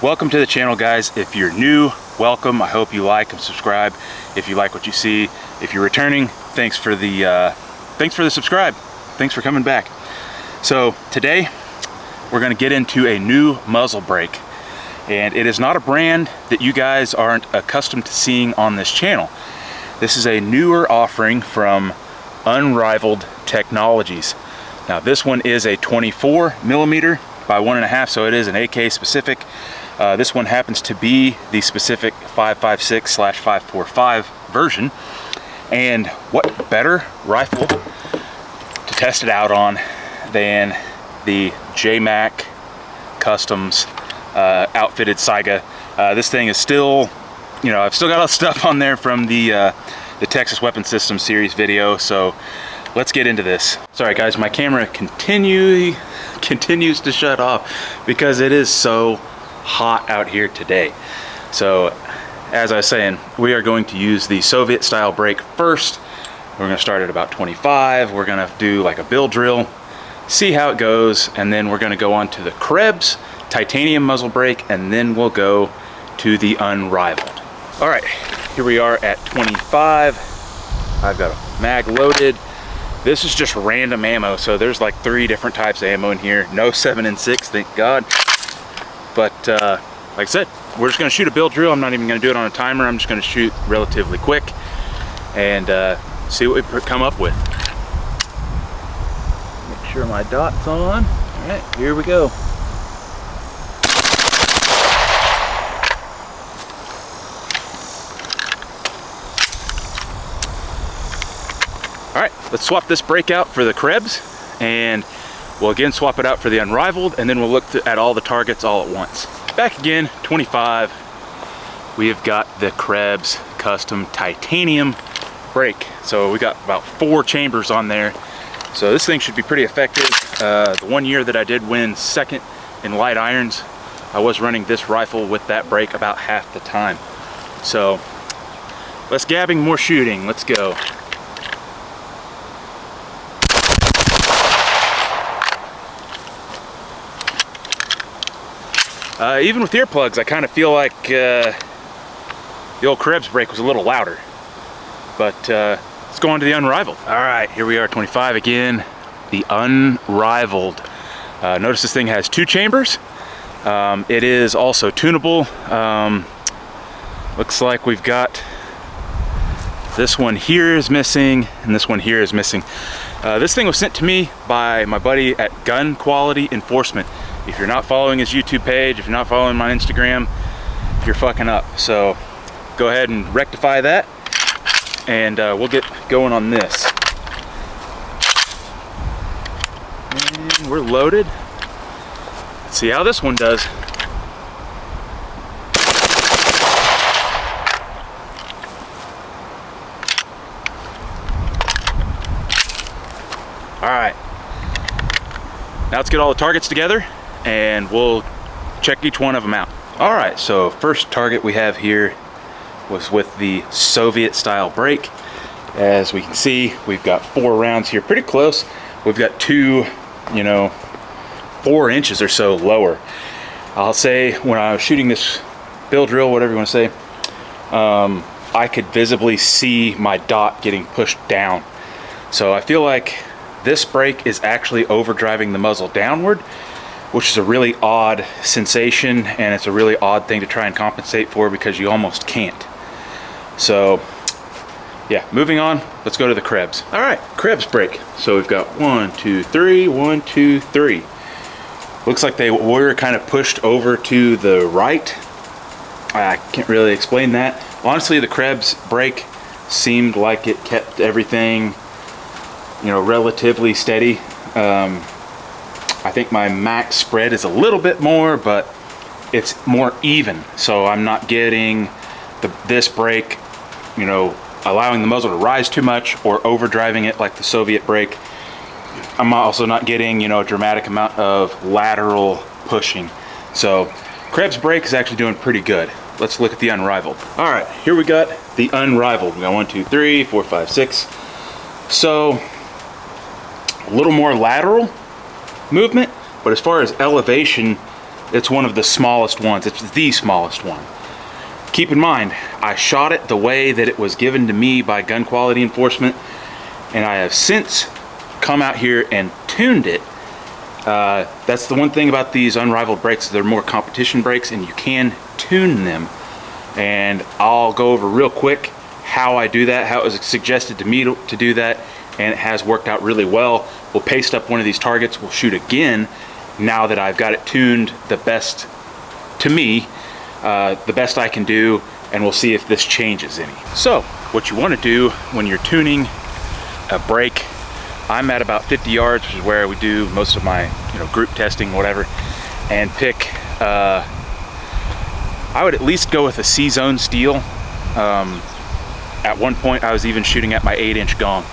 Welcome to the channel, guys. If you're new, welcome. I hope you like and subscribe. If you like what you see, if you're returning, thanks for the subscribe. Thanks for coming back. So today we're going to get into a new muzzle brake, and it is not a brand that you guys aren't accustomed to seeing on this channel. This is a newer offering from Unrivaled Technologies. Now this one is a 24mm by 1.5, so it is an AK specific. This one happens to be the specific 5.56/5.45 version. And what better rifle to test it out on than the JMac Customs outfitted Saiga. This thing is still, you know, I've still got all the stuff on there from the Texas Weapon System series video, so let's get into this. Sorry guys, my camera continues to shut off because it is so hot out here today. So as I was saying, we are going to use the Soviet style brake first. We're going to start at about 25. We're going to do like a build drill, see how it goes, and then we're going to go on to the Krebs titanium muzzle brake, and then we'll go to the Unrivaled. All right, here we are at 25. I've got a mag loaded. This is just random ammo, so there's like 3 different types of ammo in here. No 7 and 6, thank God. But like I said, we're just gonna shoot a build drill. I'm not even gonna do it on a timer. I'm just gonna shoot relatively quick and see what we come up with. Make sure my dot's on. All right, here we go. All right, let's swap this brake out for the Krebs, and we'll again swap it out for the Unrivaled, and then we'll look at all the targets all at once. Back again, 25. We have got the Krebs custom titanium brake. So we got about 4 chambers on there. So this thing should be pretty effective. The one year that I did win second in light irons, I was running this rifle with that brake about half the time. So less gabbing, more shooting. Let's go. Even with earplugs, I kind of feel like the old Krebs brake was a little louder. But let's go on to the Unrivaled. All right, here we are, 25 again, the Unrivaled. Notice this thing has 2 chambers. It is also tunable. Looks like we've got this one here is missing, and this one here is missing. This thing was sent to me by my buddy at Gun Quality Enforcement. If you're not following his YouTube page, if you're not following my Instagram, you're fucking up. So go ahead and rectify that, and we'll get going on this. And we're loaded. Let's see how this one does. All right, now let's get all the targets together and we'll check each one of them out. All right, so first target we have here was with the Soviet style brake. As we can see, we've got 4 rounds here, pretty close. We've got 2, you know, 4 inches or so lower. I'll say when I was shooting this build drill, whatever you want to say, I could visibly see my dot getting pushed down. So I feel like this brake is actually overdriving the muzzle downward, which is a really odd sensation, and it's a really odd thing to try and compensate for because you almost can't. So yeah, moving on, let's go to the Krebs. All right, Krebs brake. So we've got 1, 2, 3, 1, 2, 3. Looks like they were kind of pushed over to the right. I can't really explain that. Honestly, the Krebs brake seemed like it kept everything, you know, relatively steady. I think my max spread is a little bit more, but it's more even. So I'm not getting this brake, you know, allowing the muzzle to rise too much or overdriving it like the Soviet brake. I'm also not getting, you know, a dramatic amount of lateral pushing. So Krebs brake is actually doing pretty good. Let's look at the Unrivaled. All right, here we got the Unrivaled. We got 1, 2, 3, 4, 5, 6. So a little more lateral movement, but as far as elevation, It's one of the smallest ones. It's the smallest one. Keep in mind, I shot it the way that it was given to me by gun quality enforcement, and I have since come out here and tuned it. That's the one thing about these Unrivaled brakes. They're more competition brakes, and you can tune them. And I'll go over real quick how I do that, how it was suggested to me to do that, and it has worked out really well. We'll paste up one of these targets. We'll shoot again now that I've got it tuned the best to me, the best I can do, and we'll see if this changes any. So what you want to do when you're tuning a brake, I'm at about 50 yards, which is where we do most of my group testing, whatever, and pick, I would at least go with a C-zone steel. At one point I was even shooting at my 8-inch gong.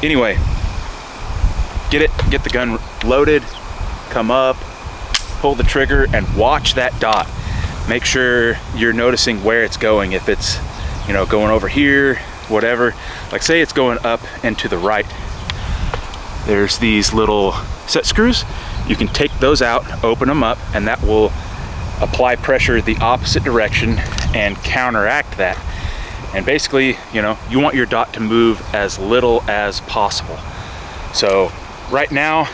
Anyway, get the gun loaded, come up, pull the trigger, and watch that dot. Make sure you're noticing where it's going. If it's going over here, whatever, like say it's going up and to the right, there's these little set screws. You can take those out, open them up, and that will apply pressure the opposite direction and counteract that. And basically, you want your dot to move as little as possible. So right now,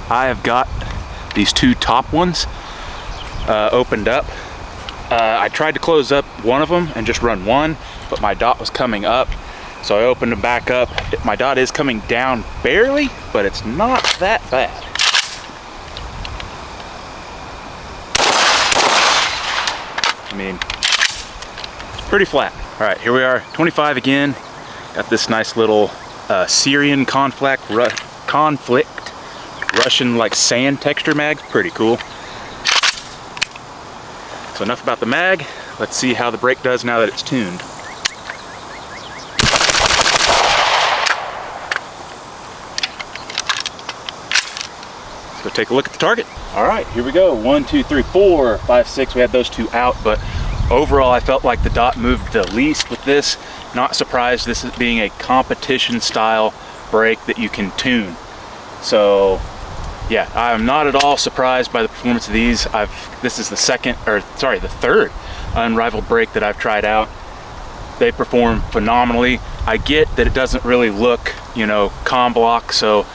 I have got these two top ones opened up. I tried to close up one of them and just run one, but my dot was coming up. So I opened them back up. My dot is coming down barely, but it's not that bad. I mean, it's pretty flat. All right, here we are, 25 again. Got this nice little Syrian conflict Russian like sand texture mag. Pretty cool. So enough about the mag. Let's see how the brake does now that it's tuned. Let's go take a look at the target. All right, here we go. 1, 2, 3, 4, 5, 6. We had those two out, but overall I felt like the dot moved the least with this. Not surprised, this is being a competition style brake that you can tune. So yeah, I'm not at all surprised by the performance of these. This is the third Unrivaled brake that I've tried out. They perform phenomenally. I get that it doesn't really look, com block, so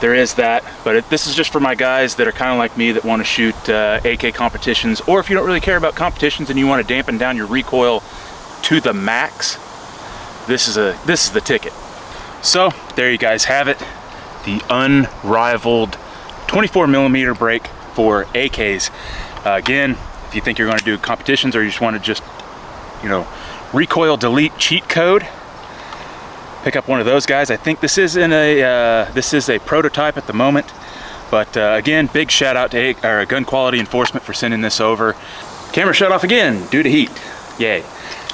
there is that, but this is just for my guys that are kind of like me that want to shoot AK competitions, or if you don't really care about competitions and you want to dampen down your recoil to the max, this is the ticket. So there you guys have it, the Unrivaled 24mm brake for AKs. Again, if you think you're going to do competitions or you just want to recoil delete cheat code, pick up one of those guys. I think this is a prototype at the moment, but again, big shout out to Gun Quality Enforcement for sending this over. Camera shut off again due to heat. Yay.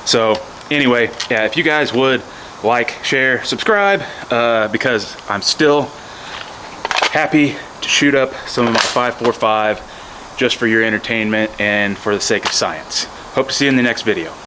So anyway, yeah, if you guys would like, share, subscribe, because I'm still happy to shoot up some of my 545 just for your entertainment and for the sake of science. Hope to see you in the next video.